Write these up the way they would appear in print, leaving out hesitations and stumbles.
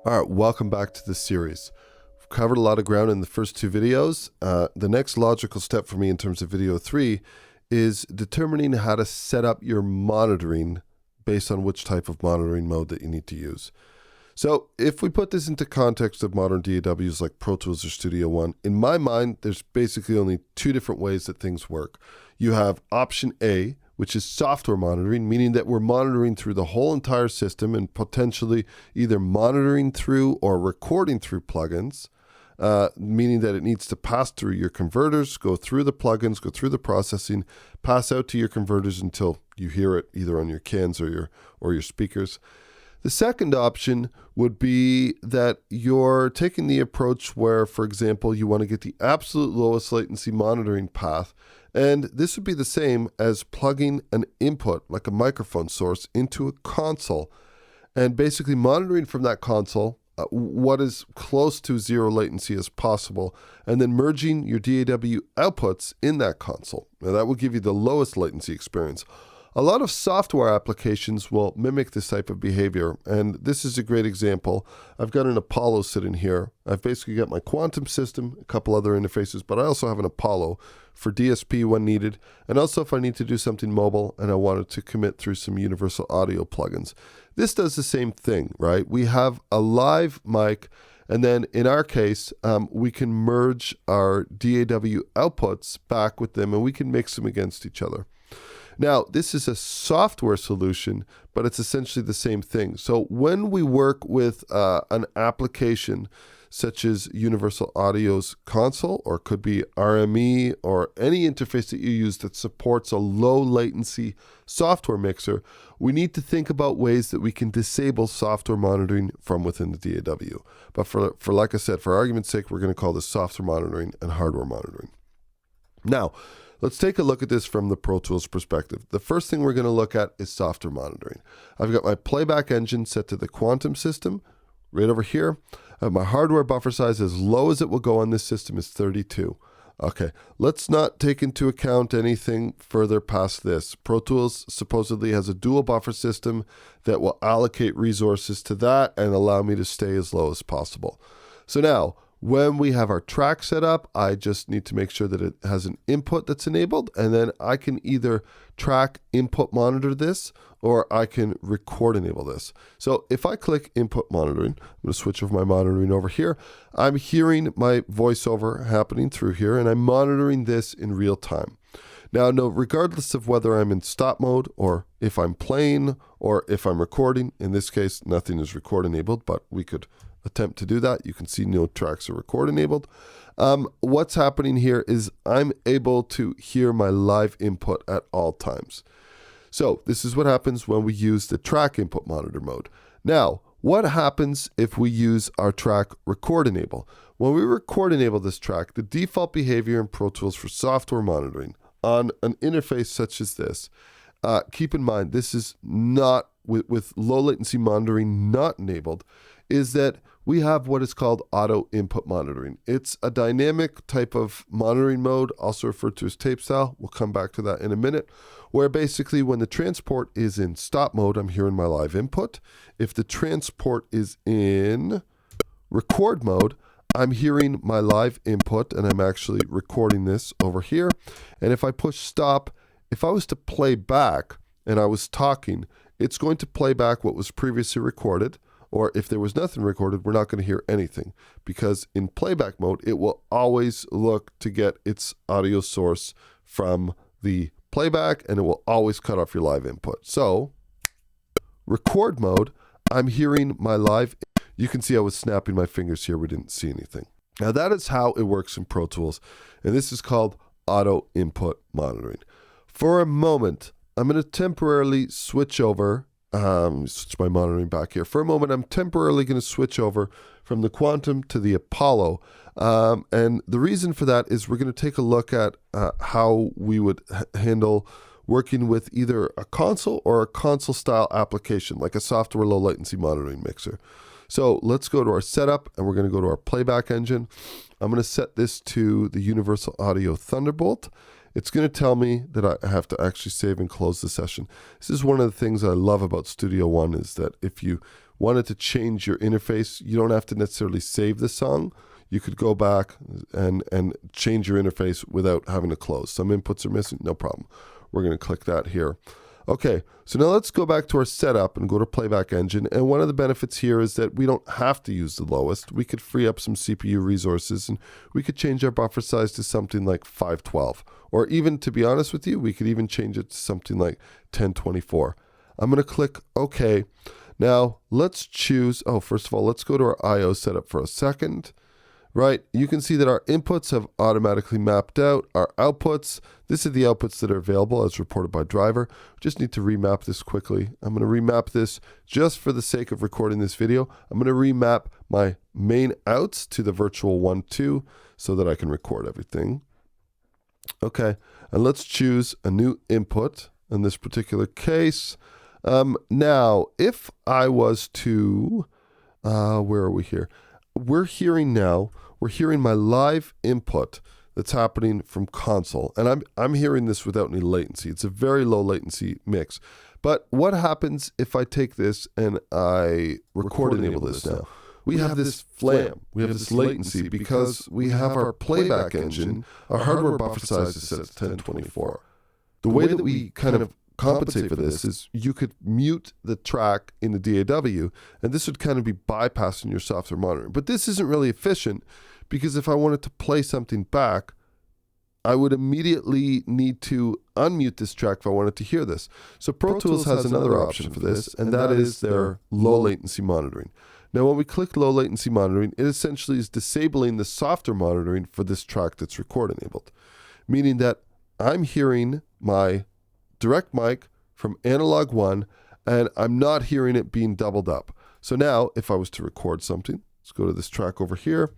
All right, welcome back to this series. We've covered a lot of ground in the first two videos. The next logical step for me in terms of video 3 is determining how to set up your monitoring based on which type of monitoring mode that you need to use. So if we put this into context of modern DAWs like Pro Tools or Studio One, in my mind, there's basically only two different ways that things work. You have option A, which is software monitoring, meaning that we're monitoring through the whole entire system and potentially either monitoring through or recording through plugins, meaning that it needs to pass through your converters, go through the plugins, go through the processing, pass out to your converters until you hear it either on your cans or your speakers. The second option would be that you're taking the approach where, for example, you want to get the absolute lowest latency monitoring path. And this would be the same as plugging an input, like a microphone source, into a console and basically monitoring from that console what is close to zero latency as possible, and then merging your DAW outputs in that console. Now that will give you the lowest latency experience. A lot of software applications will mimic this type of behavior, and this is a great example. I've got an Apollo sitting here. I've basically got my Quantum system, a couple other interfaces, but I also have an Apollo for DSP when needed, and also if I need to do something mobile and I wanted to commit through some universal audio plugins. This does the same thing, right? We have a live mic, and then in our case, we can merge our DAW outputs back with them, and we can mix them against each other. Now, this is a software solution, but it's essentially the same thing. So when we work with an application such as Universal Audio's console, or could be RME, or any interface that you use that supports a low latency software mixer, we need to think about ways that we can disable software monitoring from within the DAW. But for like I said, for argument's sake, we're going to call this software monitoring and hardware monitoring. Now, let's take a look at this from the Pro Tools perspective. The first thing we're going to look at is software monitoring. I've got my playback engine set to the Quantum system right over here. My hardware buffer size, as low as it will go on this system, is 32. Okay, let's not take into account anything further past this. Pro Tools supposedly has a dual buffer system that will allocate resources to that and allow me to stay as low as possible. So now, when we have our track set up, I just need to make sure that it has an input that's enabled, and then I can either track input monitor this, or I can record enable this. So if I click input monitoring, I'm going to switch over my monitoring over here. I'm hearing my voiceover happening through here, and I'm monitoring this in real time. Now, regardless of whether I'm in stop mode, or if I'm playing, or if I'm recording, in this case, nothing is record enabled, but we could attempt to do that. You can see no tracks are record enabled. What's happening here is I'm able to hear my live input at all times. So this is what happens when we use the track input monitor mode. Now, what happens if we use our track record enable? When we record enable this track, the default behavior in Pro Tools for software monitoring on an interface such as this, keep in mind, this is not, with low latency monitoring not enabled, is that we have what is called auto input monitoring. It's a dynamic type of monitoring mode, also referred to as tape style. We'll come back to that in a minute, where basically when the transport is in stop mode, I'm hearing my live input. If the transport is in record mode, I'm hearing my live input, and I'm actually recording this over here. And if I push stop, if I was to play back and I was talking, it's going to play back what was previously recorded. Or if there was nothing recorded, we're not going to hear anything, because in playback mode, it will always look to get its audio source from the playback, and it will always cut off your live input. So record mode, I'm hearing my live. You can see I was snapping my fingers here. We didn't see anything. Now that is how it works in Pro Tools, and this is called auto input monitoring. For a moment, I'm going to temporarily switch over. Switch my monitoring back here. For a moment, I'm temporarily going to switch over from the Quantum to the Apollo. And the reason for that is we're going to take a look at how we would handle working with either a console or a console style application, like a software low latency monitoring mixer. So let's go to our setup, and we're going to go to our playback engine. I'm going to set this to the Universal Audio Thunderbolt. it's going to tell me that I have to actually save and close the session. This is one of the things I love about Studio One, is that if you wanted to change your interface, you don't have to necessarily save the song. You could go back and change your interface without having to close. Some inputs are missing, no problem. We're going to click that here. Okay, so now let's go back to our setup and go to Playback Engine. And one of the benefits here is that we don't have to use the lowest. We could free up some CPU resources, and we could change our buffer size to something like 512. Or even, to be honest with you, we could even change it to something like 1024. I'm going to click OK. Now, let's choose, first of all, let's go to our I/O setup for a second. Right, you can see that our inputs have automatically mapped out. Our outputs, this is the outputs that are available as reported by driver. Just need to remap this quickly. I'm going to remap this just for the sake of recording this video. I'm going to remap my main outs to the virtual 1, 2 so that I can record everything. Okay, and let's choose a new input in this particular case. Now, if I was to, where are we here? We're hearing my live input that's happening from console, and I'm hearing this without any latency. It's a very low latency mix. But what happens if I take this and I record enable this now? We have this flam, we have this latency because we have our playback engine, our hardware buffer size is set to 1024. The way that we kind of compensate for this is you could mute the track in the DAW, and this would kind of be bypassing your software monitoring. But this isn't really efficient, because if I wanted to play something back, I would immediately need to unmute this track if I wanted to hear this. So Pro Tools has another option for this, and that is their low latency monitoring. Now, when we click low latency monitoring, it essentially is disabling the software monitoring for this track that's record enabled, meaning that I'm hearing my direct mic from analog 1, and I'm not hearing it being doubled up. So now, if I was to record something, let's go to this track over here.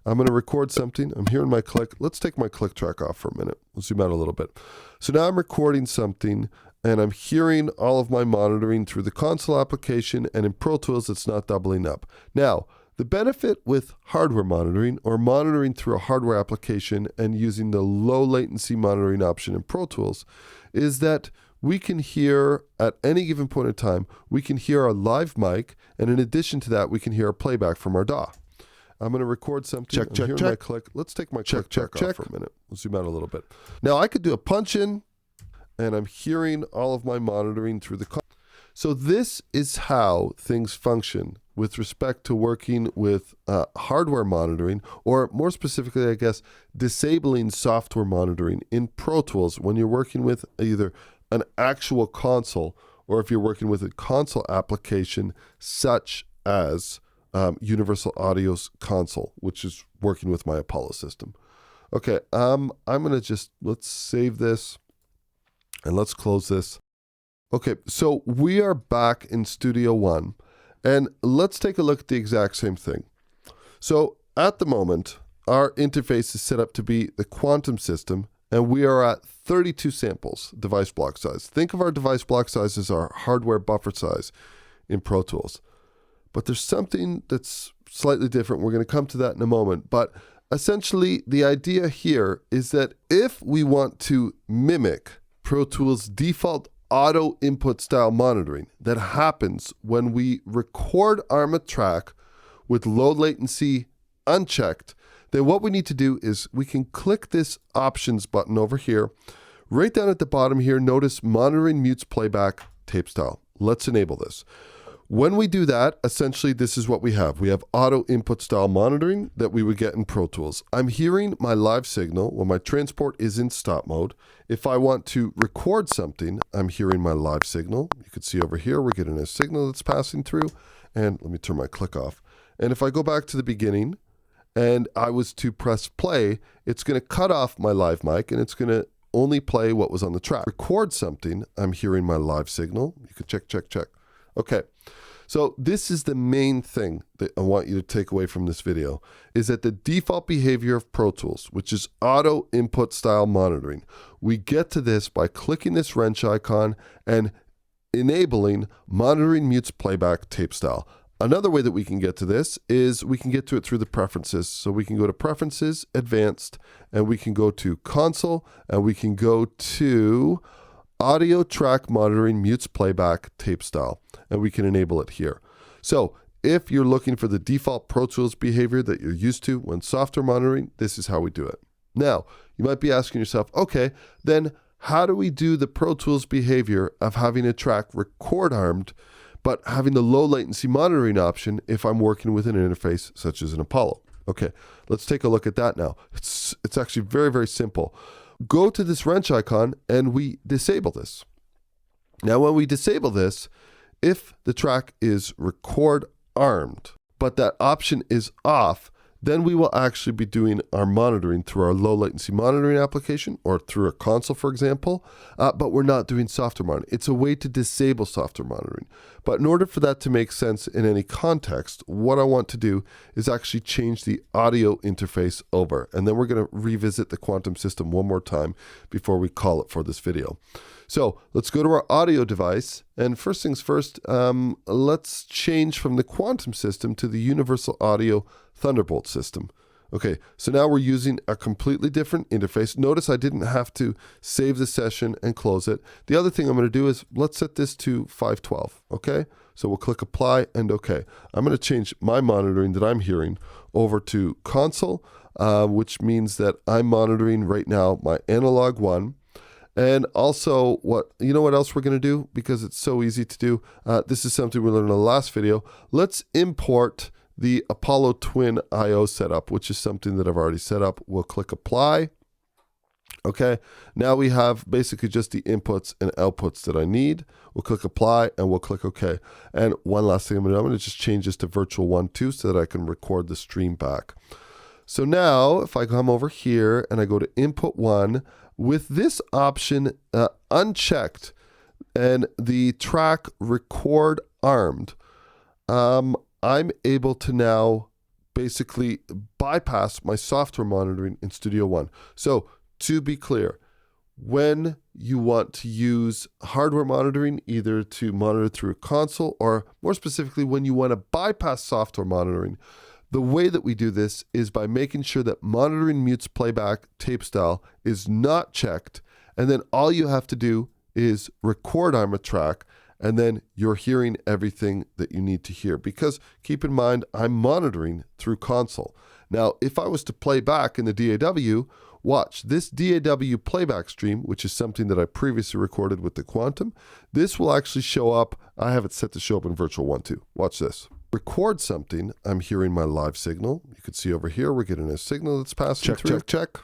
I'm going to record something. I'm hearing my click. Let's take my click track off for a minute. We'll zoom out a little bit. So now I'm recording something, and I'm hearing all of my monitoring through the console application, and in Pro Tools, it's not doubling up. Now, the benefit with hardware monitoring, or monitoring through a hardware application and using the low latency monitoring option in Pro Tools, is that we can hear at any given point in time, we can hear our live mic, and in addition to that, we can hear our playback from our DAW. I'm going to record something. Check. My click. Let's take my click off for a minute. We'll zoom out a little bit. Now I could do a punch in, and I'm hearing all of my monitoring through the. So this is how things function with respect to working with hardware monitoring, or more specifically, I guess, disabling software monitoring in Pro Tools when you're working with either an actual console, or if you're working with a console application such as Universal Audio's console, which is working with my Apollo system. Okay, I'm gonna let's save this and let's close this. Okay, so we are back in Studio One, and let's take a look at the exact same thing. So at the moment, our interface is set up to be the quantum system, and we are at 32 samples device block size. Think of our device block size as our hardware buffer size in Pro Tools. But there's something that's slightly different. We're going to come to that in a moment. But essentially, the idea here is that if we want to mimic Pro Tools' default auto input style monitoring that happens when we record ARMA track with low latency unchecked, then what we need to do is we can click this options button over here. Right down at the bottom here, notice monitoring mutes playback tape style. Let's enable this. When we do that, essentially this is what we have. We have auto input style monitoring that we would get in Pro Tools. I'm hearing my live signal when my transport is in stop mode. If I want to record something, I'm hearing my live signal. You can see over here, we're getting a signal that's passing through. And let me turn my click off. And if I go back to the beginning and I was to press play, it's going to cut off my live mic and it's going to only play what was on the track. Record something, I'm hearing my live signal. You could check. Okay, so this is the main thing that I want you to take away from this video, is that the default behavior of Pro Tools, which is auto input style monitoring, we get to this by clicking this wrench icon and enabling monitoring mutes playback tape style. Another way that we can get to this is we can get to it through the preferences. So we can go to Preferences, Advanced, and we can go to Console, and we can go to Audio Track Monitoring Mutes Playback Tape Style, and we can enable it here. So if you're looking for the default Pro Tools behavior that you're used to when software monitoring, this is how we do it. Now, you might be asking yourself, okay, then how do we do the Pro Tools behavior of having a track record armed, but having the low latency monitoring option if I'm working with an interface such as an Apollo? Okay, let's take a look at that now. It's actually very, very simple. Go to this wrench icon and we disable this. Now, when we disable this, if the track is record armed, but that option is off, then we will actually be doing our monitoring through our low latency monitoring application or through a console, for example, but we're not doing software monitoring. It's a way to disable software monitoring. But in order for that to make sense in any context, what I want to do is actually change the audio interface over. And then we're going to revisit the quantum system one more time before we call it for this video. So let's go to our audio device. And first things first, let's change from the quantum system to the universal audio Thunderbolt system. Okay, so now we're using a completely different interface. Notice I didn't have to save the session and close it. The other thing I'm going to do is let's set this to 512. Okay, so we'll click apply and okay. I'm going to change my monitoring that I'm hearing over to console, which means that I'm monitoring right now my analog one. And also, what else we're going to do, because it's so easy to do. This is something we learned in the last video. Let's import the Apollo Twin I/O setup, which is something that I've already set up. We'll click apply. Okay, now we have basically just the inputs and outputs that I need. We'll click apply and we'll click OK. And one last thing I'm going to just change this to virtual 1.2 so that I can record the stream back. So now if I come over here and I go to input 1, with this option unchecked and the track record armed, I'm able to now basically bypass my software monitoring in Studio One. So to be clear, when you want to use hardware monitoring, either to monitor through a console or more specifically when you want to bypass software monitoring, the way that we do this is by making sure that monitoring mutes playback tape style is not checked, and then all you have to do is record arm a track, and then you're hearing everything that you need to hear. Because keep in mind, I'm monitoring through console. Now, if I was to play back in the DAW, watch this DAW playback stream, which is something that I previously recorded with the Quantum. This will actually show up. I have it set to show up in Virtual 1.2. Watch this. Record something. I'm hearing my live signal. You can see over here, we're getting a signal that's passing through. Check.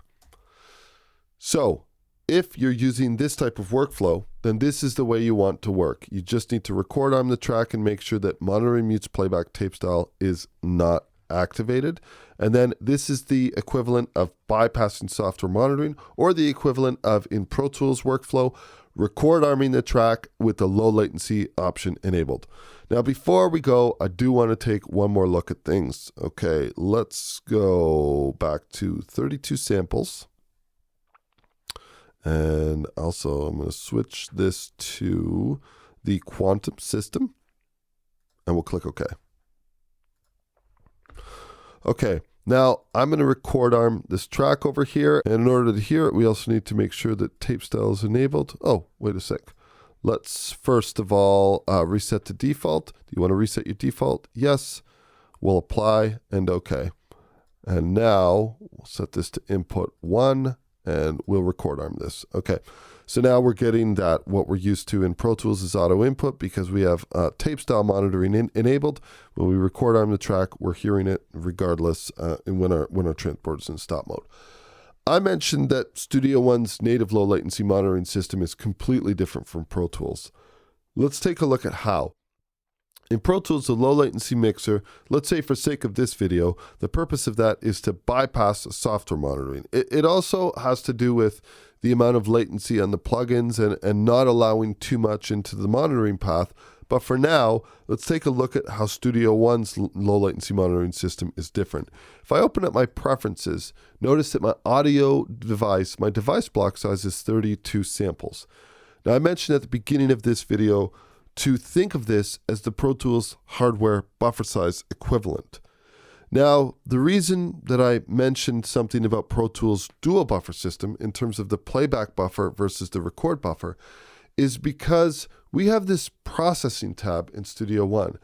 So if you're using this type of workflow, then this is the way you want to work. You just need to record on the track and make sure that monitoring mutes playback tape style is not activated. And then this is the equivalent of bypassing software monitoring, or the equivalent of, in Pro Tools workflow, record arming the track with the low latency option enabled. Now, before we go, I do want to take one more look at things. Okay, let's go back to 32 samples. And also, I'm going to switch this to the Quantum system, and we'll click OK. Okay, now I'm going to record arm this track over here, and in order to hear it, we also need to make sure that tape style is enabled. Oh, wait a sec. Let's first of all reset to default. Do you want to reset your default? Yes. We'll apply and OK. And now we'll set this to input 1. And we'll record arm this. Okay, so now we're getting that what we're used to in Pro Tools is auto input, because we have tape style monitoring enabled. When we record arm the track, we're hearing it regardless when our transport is in stop mode. I mentioned that Studio One's native low latency monitoring system is completely different from Pro Tools. Let's take a look at how. In Pro Tools, the low latency mixer, let's say for sake of this video, the purpose of that is to bypass software monitoring. It also has to do with the amount of latency on the plugins and not allowing too much into the monitoring path. But for now, let's take a look at how Studio One's low latency monitoring system is different. If I open up my preferences, notice that my audio device, my device block size is 32 samples. Now, I mentioned at the beginning of this video to think of this as the Pro Tools hardware buffer size equivalent. Now, the reason that I mentioned something about Pro Tools dual buffer system in terms of the playback buffer versus the record buffer is because we have this processing tab in Studio One.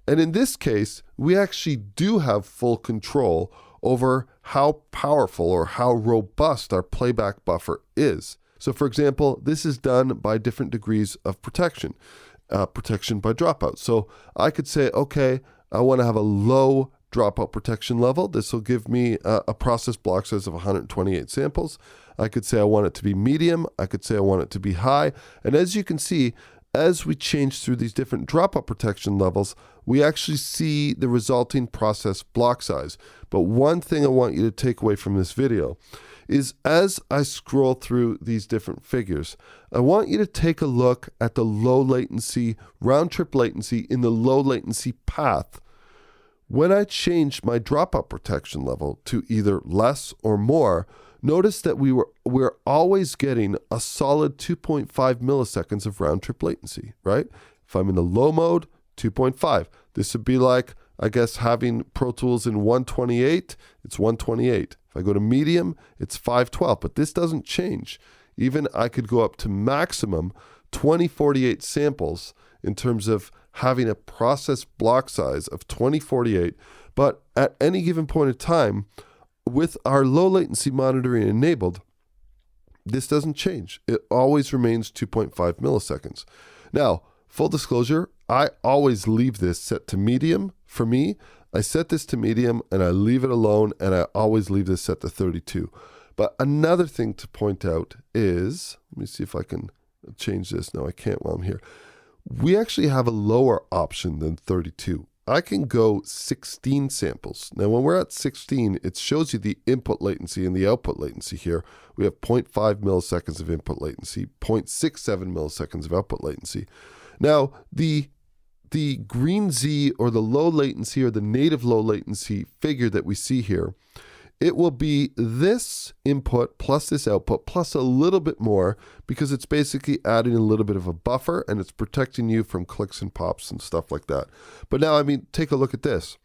And in this case, we actually do have full control over how powerful or how robust our playback buffer is. So for example, this is done by different degrees of protection, protection by dropout. So I could say, okay, I want to have a low dropout protection level. This will give me a process block size of 128 samples. I could say I want it to be medium. I could say I want it to be high. And as you can see, as we change through these different dropout protection levels, we actually see the resulting process block size. But one thing I want you to take away from this video is as I scroll through these different figures, I want you to take a look at the low latency, round trip latency in the low latency path. When I change my dropout protection level to either less or more, notice that we're always getting a solid 2.5 milliseconds of round trip latency, right? If I'm in the low mode, 2.5. This would be like, I guess, having Pro Tools in 128, it's 128. If I go to medium, it's 512, but this doesn't change. Even I could go up to maximum 2048 samples in terms of having a process block size of 2048, but at any given point in time, with our low latency monitoring enabled, this doesn't change. It always remains 2.5 milliseconds. Now, full disclosure, I always leave this set to medium. For me, I set this to medium and I leave it alone, and I always leave this set to 32. But another thing to point out is, let me see if I can change this. No, I can't while I'm here. We actually have a lower option than 32. I can go 16 samples. Now, when we're at 16, it shows you the input latency and the output latency here. We have 0.5 milliseconds of input latency, 0.67 milliseconds of output latency. Now, the green Z or the low latency or the native low latency figure that we see here, it will be this input plus this output plus a little bit more, because it's basically adding a little bit of a buffer and it's protecting you from clicks and pops and stuff like that. But now, I mean, take a look at this.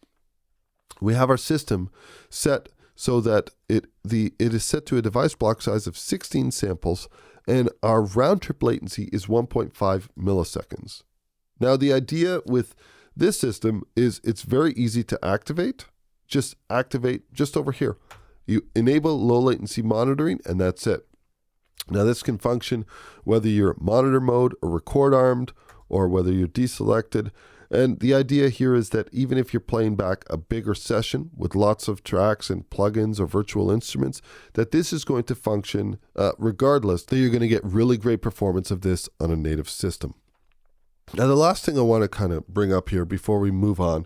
We have our system set so that it is set to a device block size of 16 samples, and our round trip latency is 1.5 milliseconds. Now, the idea with this system is it's very easy to activate. Just activate just over here. You enable low latency monitoring, and that's it. Now, this can function whether you're monitor mode or record armed, or whether you're deselected. And the idea here is that even if you're playing back a bigger session with lots of tracks and plugins or virtual instruments, that this is going to function regardless, that you're going to get really great performance of this on a native system. Now, the last thing I want to kind of bring up here before we move on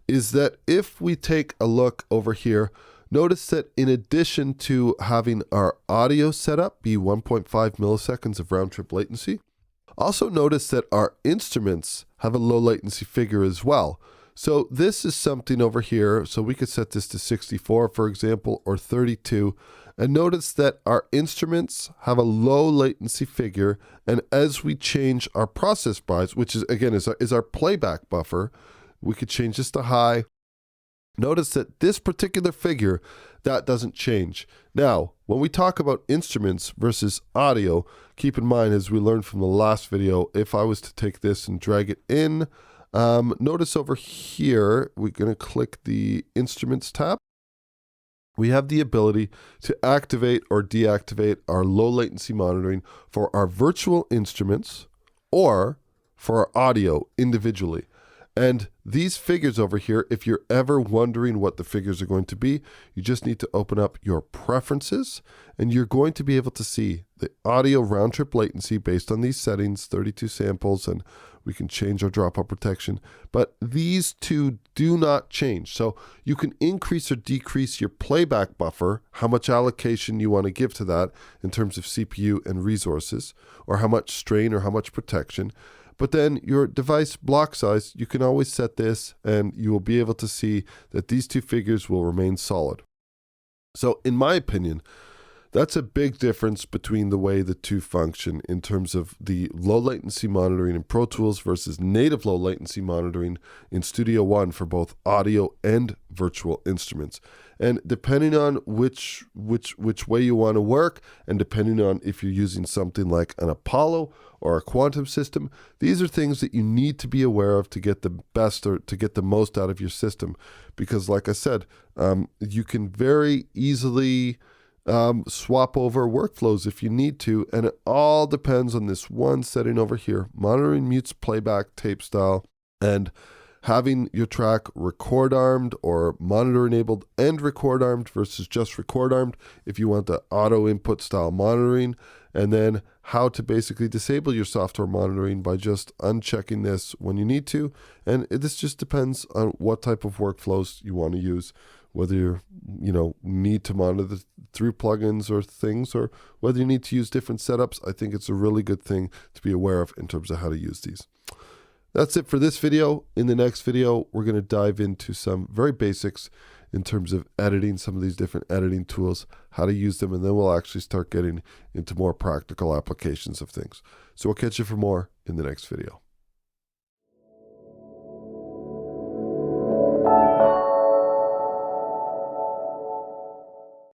is that if we take a look over here, notice that in addition to having our audio setup be 1.5 milliseconds of round trip latency, also notice that our instruments have a low latency figure as well. So this is something over here. So we could set this to 64, for example, or 32. And notice that our instruments have a low latency figure. And as we change our process bias, which is, again, is our playback buffer, we could change this to high. Notice that this particular figure, that doesn't change. Now, when we talk about instruments versus audio, keep in mind, as we learned from the last video, if I was to take this and drag it in, notice over here, we're going to click the Instruments tab. We have the ability to activate or deactivate our low latency monitoring for our virtual instruments or for our audio individually. And these figures over here, if you're ever wondering what the figures are going to be, you just need to open up your preferences, and you're going to be able to see the audio round trip latency based on these settings, 32 samples, and we can change our dropout protection. But these two do not change. So you can increase or decrease your playback buffer, how much allocation you want to give to that in terms of CPU and resources, or how much strain or how much protection. But then your device block size, you can always set this, and you will be able to see that these two figures will remain solid. So in my opinion, That's a big difference between the way the two function in terms of the low latency monitoring in Pro Tools versus native low latency monitoring in Studio One for both audio and virtual instruments. And depending on which way you want to work, and depending on if you're using something like an Apollo or a quantum system, these are things that you need to be aware of to get the best or to get the most out of your system. Because like I said, you can very easily swap over workflows if you need to, and it all depends on this one setting over here: monitoring mutes playback tape style, and having your track record armed or monitor enabled and record armed versus just record armed if you want the auto input style monitoring, and then how to basically disable your software monitoring by just unchecking this when you need to. And this just depends on what type of workflows you want to use, whether you need to monitor through plugins or things, or whether you need to use different setups. I think it's a really good thing to be aware of in terms of how to use these. That's it for this video. In the next video, we're going to dive into some very basics in terms of editing, some of these different editing tools, how to use them, and then we'll actually start getting into more practical applications of things. So we'll catch you for more in the next video.